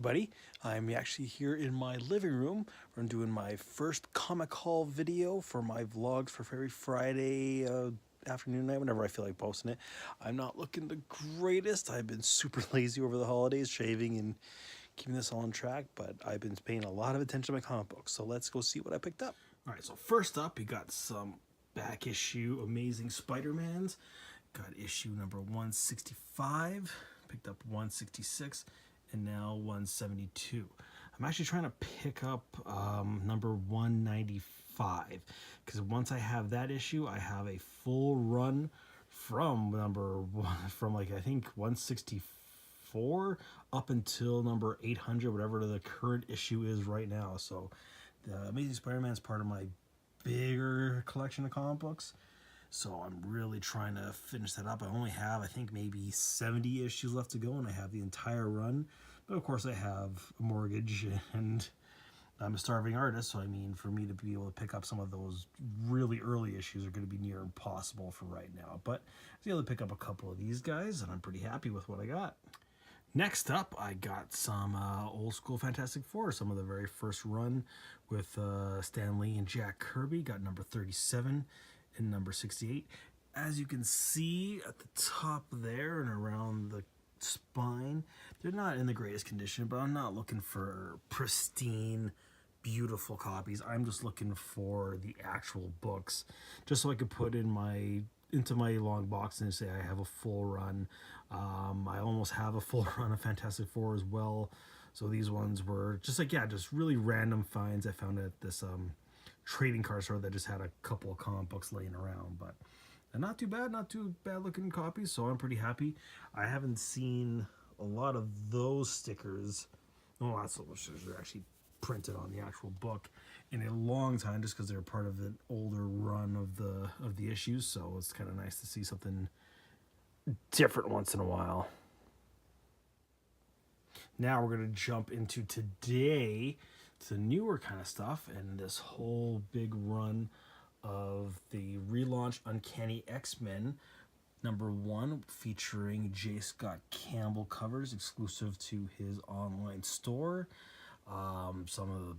everybody. I'm actually here in my living room where I'm doing my first comic haul video for my vlogs for every Friday afternoon, night, whenever I feel like posting it. I'm not looking the greatest. I've been super lazy over the holidays, shaving and keeping this all on track, but I've been paying a lot of attention to my comic books, so let's go see what I picked up. All right, so first up, we got some back issue Amazing Spider-Mans. Got issue number 165, picked up 166, and now 172. I'm actually trying to pick up number 195, because once I have that issue, I have a full run from number one, from like I think 164 up until number 800, whatever the current issue is right now. So the Amazing Spider-Man is part of my bigger collection of comic books. So I'm really trying to finish that up. I only have, I think, maybe 70 issues left to go, and I have the entire run. But of course I have a mortgage, and I'm a starving artist, so I mean, for me to be able to pick up some of those really early issues are going to be near impossible for right now. But I was able to pick up a couple of these guys, and I'm pretty happy with what I got. Next up, I got some old school Fantastic Four, some of the very first run with Stan Lee and Jack Kirby. Got number 37 and number 68. As you can see at the top there and around the spine, they're not in the greatest condition, but I'm not looking for pristine, beautiful copies. I'm just looking for the actual books, just so I could put in into my long box and say I have a full run. I almost have a full run of Fantastic Four as well. So these ones were just like, yeah, just really random finds I found at this trading card store that just had a couple of comic books laying around. But not too bad looking copies, so I'm pretty happy. I haven't seen a lot of those stickers. Well, not so much stickers are actually printed on the actual book in a long time, just because they're part of the older run of the issues. So it's kind of nice to see something different once in a while. Now we're going to jump into today, to newer kind of stuff, and this whole big run of the relaunch Uncanny XMen #1, featuring J. Scott Campbell covers exclusive to his online store. Some of the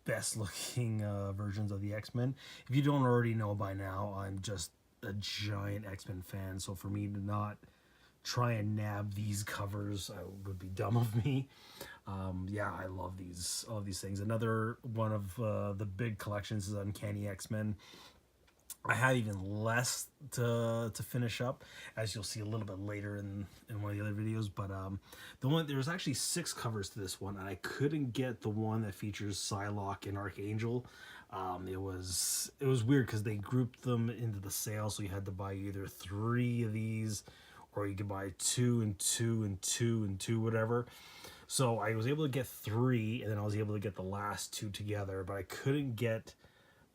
best looking versions of the X-Men. If you don't already know by now, I'm just a giant X-Men fan, so for me to not try and nab these covers would be dumb of me. Yeah, I love these things. Another one of the big collections is Uncanny X-Men. I have even less to finish up, as you'll see a little bit later in one of the other videos. But there's actually 6 covers to this one, and I couldn't get the one that features Psylocke and Archangel. It was weird because they grouped them into the sale, so you had to buy either 3 of these, or you could buy 2 and 2 and 2 and 2, whatever. So I was able to get 3, and then I was able to get the last 2 together, but I couldn't get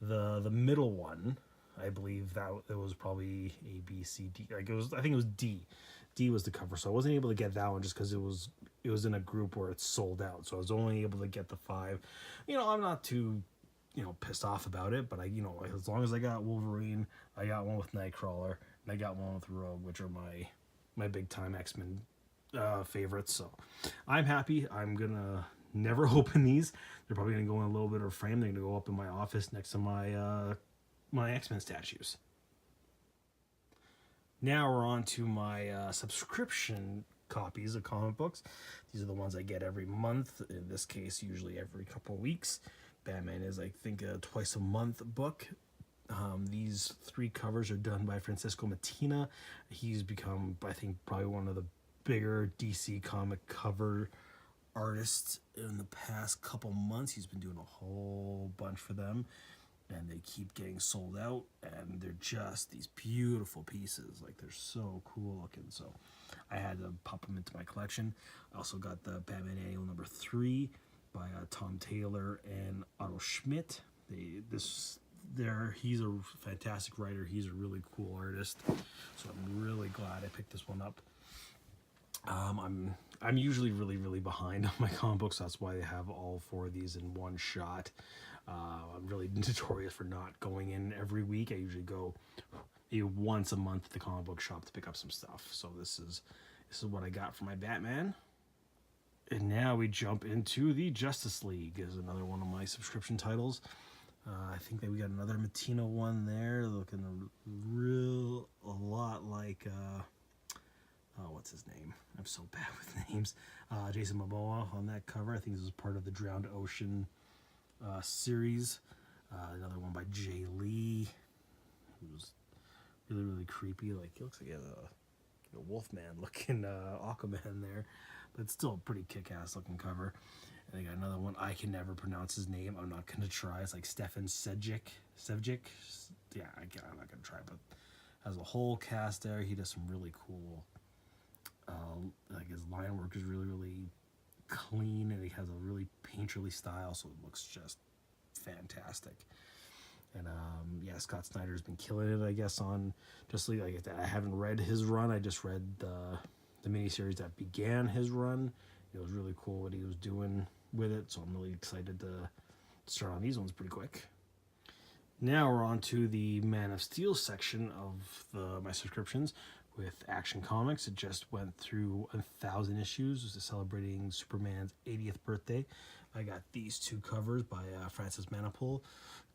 the middle one. I believe that it was probably A, B, C, D. Like I think it was D. D was the cover, so I wasn't able to get that one just because it was in a group where it's sold out. So I was only able to get the 5. I'm not too pissed off about it, but as long as I got Wolverine, I got one with Nightcrawler, and I got one with Rogue, which are my big time X-Men favorites. So I'm happy. I'm gonna never open these. They're probably gonna go in a little bit of a frame. They're gonna go up in my office next to my X-Men statues. Now we're on to my subscription copies of comic books. These are the ones I get every month. In this case, usually every couple of weeks. Batman is, I think, a twice a month book. These 3 covers are done by Francisco Mattina. He's become, I think, probably one of the bigger DC comic cover artists in the past couple months. He's been doing a whole bunch for them, and they keep getting sold out, and they're just these beautiful pieces. Like, they're so cool looking, so I had to pop them into my collection. I also got the Batman Annual #3 by Tom Taylor and Otto Schmidt. He's a fantastic writer. He's a really cool artist, so I'm really glad I picked this one up. I'm usually really behind on my comic books. So that's why I have all 4 of these in one shot. I'm really notorious for not going in every week. I usually go once a month to the comic book shop to pick up some stuff. So this is what I got for my Batman. And now we jump into the Justice League, is another one of my subscription titles. I think that we got another Matino one there, looking a lot like, what's his name? I'm so bad with names. Jason Momoa on that cover. I think this is part of the Drowned Ocean series. Another one by Jay Lee, who's really creepy. Like, he looks like a Wolfman looking Aquaman there, but it's still a pretty kick-ass looking cover. And they got another one. I can never pronounce his name. I'm not gonna try. It's like Stefan Sevcik. Yeah, I'm not gonna try, but has a whole cast there. He does some really cool. Like, his line work is really clean, and he has a really painterly style, so it looks just fantastic. And yeah, Scott Snyder's been killing it, I guess, on Justice League. Like, I haven't read his run. I just read the miniseries that began his run. It was really cool what he was doing with it, so I'm really excited to start on these ones pretty quick. Now we're on to the Man of Steel section of my subscriptions with Action Comics. It just went through 1,000 issues. It was celebrating Superman's 80th birthday. I got these two covers by Francis Manapul,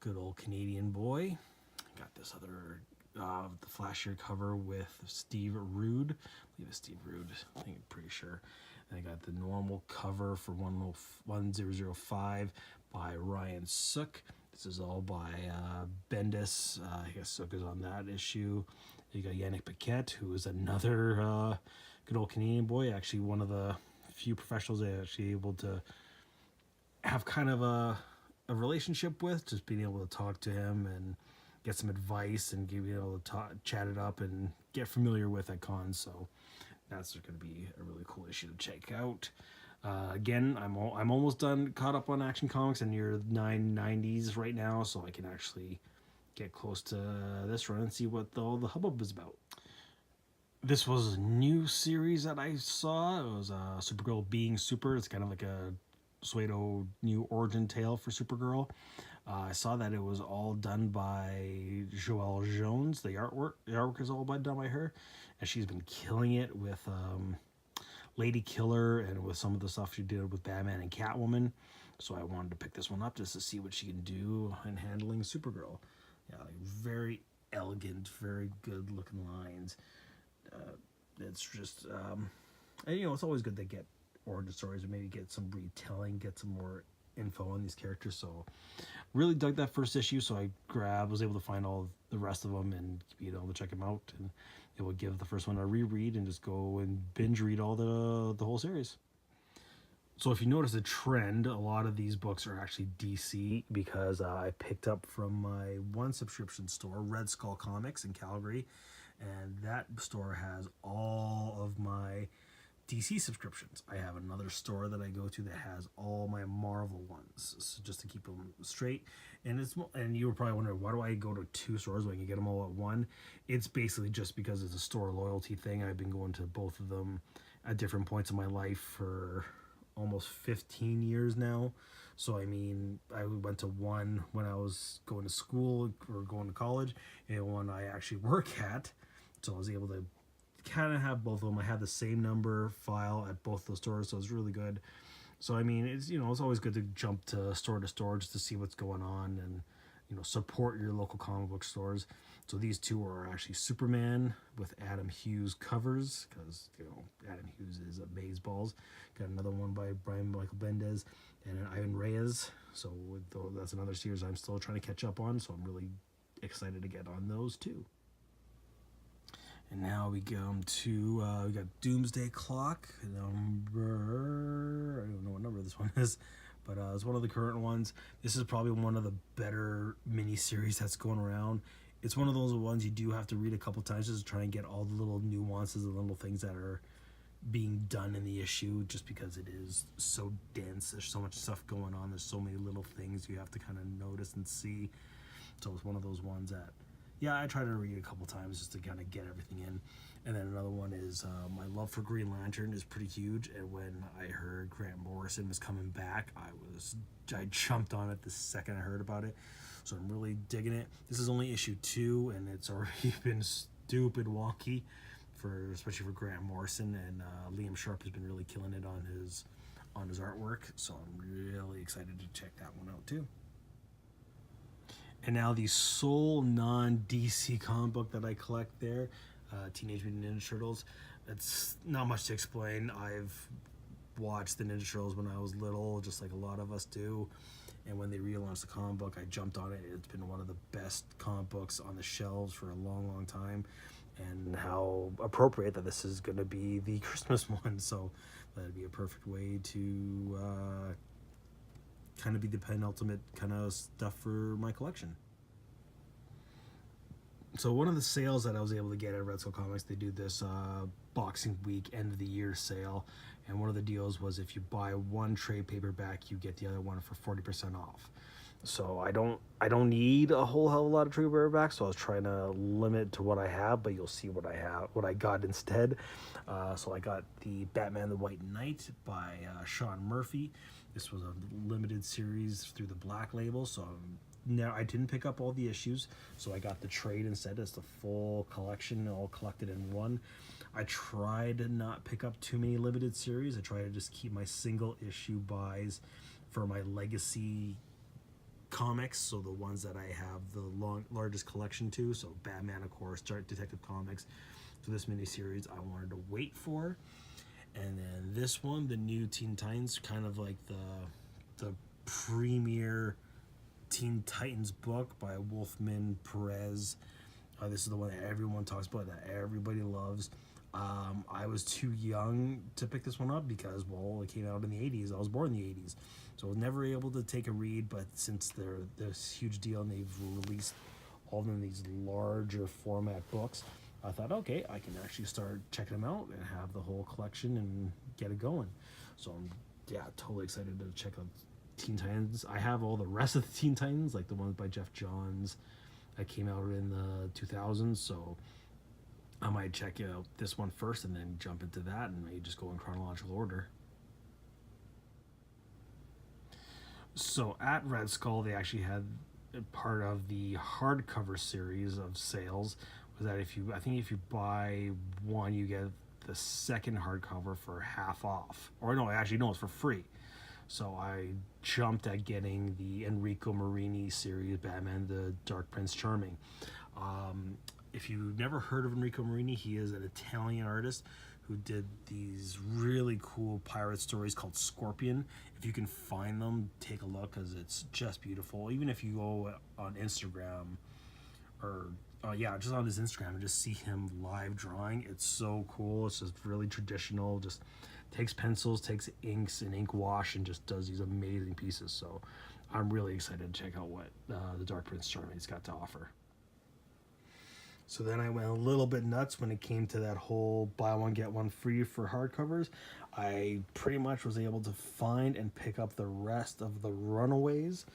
good old Canadian boy. I got this other, the flashier cover with Steve Rude. I believe it's Steve Rude, I think I'm pretty sure. And I got the normal cover for 1005 by Ryan Sook. This is all by Bendis. I guess Sook is on that issue. You got Yannick Paquette, who is another good old Canadian boy. Actually, one of the few professionals I actually able to have kind of a relationship with, just being able to talk to him and get some advice and being able to chat it up and get familiar with at cons. So that's going to be a really cool issue to check out. Again, I'm almost caught up on Action Comics and near 990s right now, so I can actually get close to this run and see what all the hubbub is about. This was a new series that I saw. It was Supergirl Being Super. It's kind of like a pseudo new origin tale for Supergirl. I saw that it was all done by Joelle Jones. The artwork is all done by her, and she's been killing it with Lady Killer and with some of the stuff she did with Batman and Catwoman. So I wanted to pick this one up just to see what she can do in handling Supergirl. Yeah, like, very elegant, very good looking lines. It's just, and you know, it's always good to get origin stories or maybe get some retelling, get some more info on these characters. So really dug that first issue, so I was able to find all the rest of them and be able to check them out, and it will give the first one a reread and just go and binge read all the whole series. So if you notice a trend, a lot of these books are actually DC, because I picked up from my one subscription store, Red Skull Comics in Calgary, and that store has all of my DC subscriptions. I have another store that I go to that has all my Marvel ones, so just to keep them straight. And you were probably wondering, why do I go to two stores when I can get them all at one? It's basically just because it's a store loyalty thing. I've been going to both of them at different points in my life for almost 15 years now. So I mean, I went to one when I was going to school or going to college, and one I actually work at, so I was able to kind of have both of them. I had the same number file at both those stores, so it's really good. So I mean, it's, you know, it's always good to jump to store just to see what's going on and, you know, support your local comic book stores. So these two are actually Superman with Adam Hughes covers, because, you know, Adam Hughes is amazeballs. Got another one by Brian Michael Bendis and Ivan Reyes. So that's another series I'm still trying to catch up on, so I'm really excited to get on those too. And now we come to, we got Doomsday Clock, number, I don't know what number this one is, but it's one of the current ones. This is probably one of the better miniseries that's going around. It's one of those ones you do have to read a couple times just to try and get all the little nuances and little things that are being done in the issue, just because it is so dense. There's so much stuff going on. There's so many little things you have to kind of notice and see. So it's one of those ones that, yeah, I try to read a couple times just to kind of get everything in. And then another one is my love for Green Lantern is pretty huge. And when I heard Grant Morrison was coming back, I jumped on it the second I heard about it. So I'm really digging it. This is only issue 2, and it's already been stupid wonky, especially for Grant Morrison. And Liam Sharp has been really killing it on his artwork, so I'm really excited to check that one out too. And now the sole non-DC comic book that I collect there, Teenage Mutant Ninja Turtles. It's not much to explain. I've watched the Ninja Turtles when I was little, just like a lot of us do. And when they relaunched the comic book, I jumped on it. It's been one of the best comic books on the shelves for a long, long time. And how appropriate that this is going to be the Christmas one. So that'd be a perfect way to kind of be the penultimate kind of stuff for my collection. So one of the sales that I was able to get at Red Skull Comics, they do this Boxing Week end of the year sale, and one of the deals was if you buy one trade paperback, you get the other one for 40% off. So I don't need a whole hell of a lot of trade paperbacks, so I was trying to limit to what I have, but you'll see what I got instead. So I got the Batman the White Knight by Sean Murphy. This was a limited series through the Black Label, so now I didn't pick up all the issues, so I got the trade instead. It's the full collection, all collected in one. I tried to not pick up too many limited series. I try to just keep my single issue buys for my legacy comics, so the ones that I have the largest collection to. So Batman, of course, Detective Comics. For this miniseries, I wanted to wait for. And then this one, the new Teen Titans, kind of like the premier Teen Titans book by Wolfman Perez. This is the one that everyone talks about, that everybody loves. I was too young to pick this one up because, well, it came out in the 80s. I was born in the 80s. So I was never able to take a read, but since they're this huge deal and they've released all of them, these larger format books, I thought, okay, I can actually start checking them out and have the whole collection and get it going. So I'm, totally excited to check out Teen Titans. I have all the rest of the Teen Titans, like the ones by Jeff Johns that came out in the 2000s, so I might check out this one first and then jump into that and maybe just go in chronological order. So at Red Skull, they actually had part of the hardcover series of sales was that if you buy one, you get the second hardcover for half off. Or no, actually no, it's for free. So I jumped at getting the Enrico Marini series, Batman, the Dark Prince Charming. If you've never heard of Enrico Marini, he is an Italian artist who did these really cool pirate stories called Scorpion. If you can find them, take a look, because it's just beautiful. Even if you go on Instagram, or just on his Instagram and just see him live drawing, it's so cool. It's just really traditional, just takes pencils, takes inks and ink wash, and just does these amazing pieces. So I'm really excited to check out what the Dark Prince Charming's got to offer. So then I went a little bit nuts when it came to that whole buy one get one free for hardcovers. I pretty much was able to find and pick up the rest of the Runaways,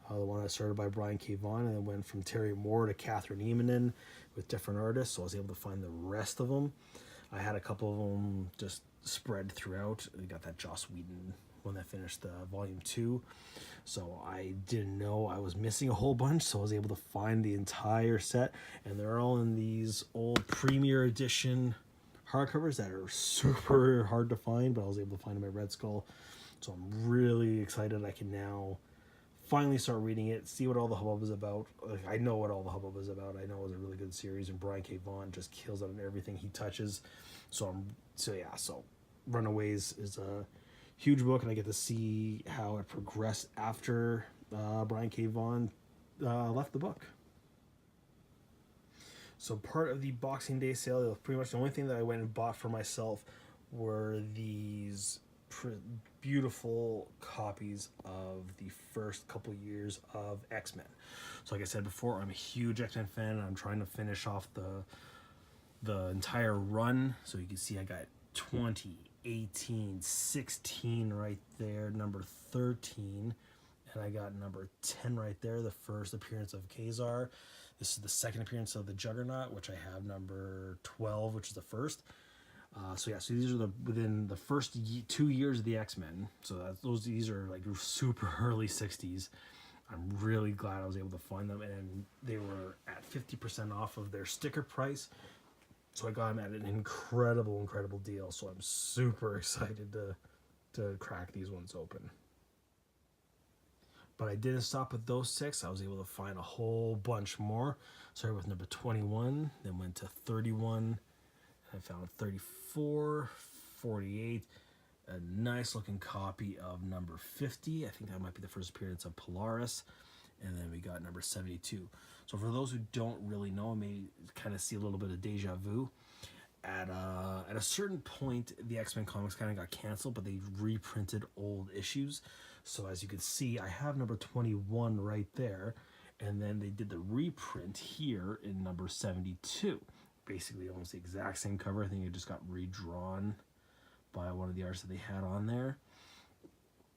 the one that started by Brian K. Vaughan and then went from Terry Moore to Catherine Emanen with different artists. So I was able to find the rest of them. I had a couple of them just spread throughout. We got that Joss Whedon one that finished volume 2. So I didn't know I was missing a whole bunch, so I was able to find the entire set, and they're all in these old premiere edition hardcovers that are super hard to find, but I was able to find them at Red Skull. So I'm really excited I can now finally start reading it, see what all the hubbub is about. Like, I know what all the hubbub is about. I know it's a really good series, and Brian K. Vaughan just kills it on everything he touches. So Runaways is a huge book, and I get to see how it progressed after Brian K. Vaughan left the book. So part of the Boxing Day sale, pretty much the only thing that I went and bought for myself were these beautiful copies of the first couple years of X-Men. So like I said before, I'm a huge X-Men fan, and I'm trying to finish off the entire run. So you can see I got 20, 18, 16 right there, number 13, and I got number 10 right there, the first appearance of Kazar. This is the second appearance of the Juggernaut, which I have number 12, which is the first. So these are within the first 2 years of the X-Men. So these are like super early 60s. I'm really glad I was able to find them, and they were at 50% off of their sticker price. So I got them at an incredible deal. So I'm super excited to to crack these ones open. But I didn't stop with those 6. I was able to find a whole bunch more. Started with number 21, then went to 31. I found 34, 48, a nice looking copy of number 50. I think that might be the first appearance of Polaris. And then we got number 72. So for those who don't really know, I may kind of see a little bit of deja vu. At a certain point, the X-Men comics kind of got canceled, but they reprinted old issues. So as you can see, I have number 21 right there. And then they did the reprint here in number 72. Basically almost the exact same cover. I think it just got redrawn by one of the artists that they had on there.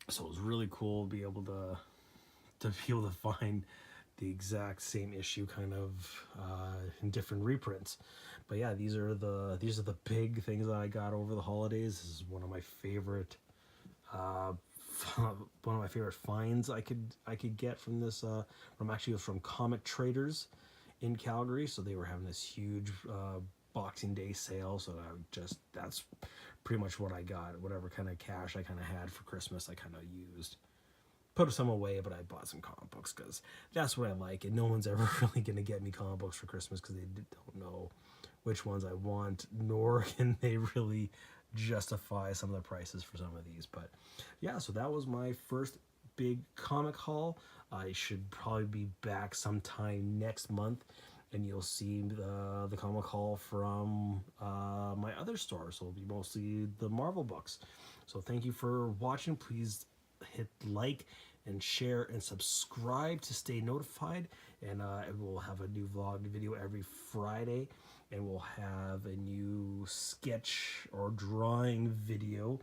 So it was really cool to be able to find the exact same issue kind of in different reprints. But yeah, these are the big things that I got over the holidays. This is one of my favorite finds I could get from this from Comic Traders in Calgary. So they were having this huge Boxing Day sale, so that's pretty much what I got. Whatever kind of cash I kind of had for Christmas, I kind of used. Put some away, but I bought some comic books because that's what I like, and no one's ever really going to get me comic books for Christmas because they don't know which ones I want, nor can they really justify some of the prices for some of these. But yeah, so that was my first big comic haul. I should probably be back sometime next month, and you'll see the comic haul from my other store. So it'll be mostly the Marvel books. So thank you for watching. Please hit like and share and subscribe to stay notified. And we'll have a new vlog video every Friday, and we'll have a new sketch or drawing video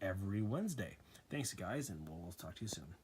every Wednesday. Thanks, guys, and we'll talk to you soon.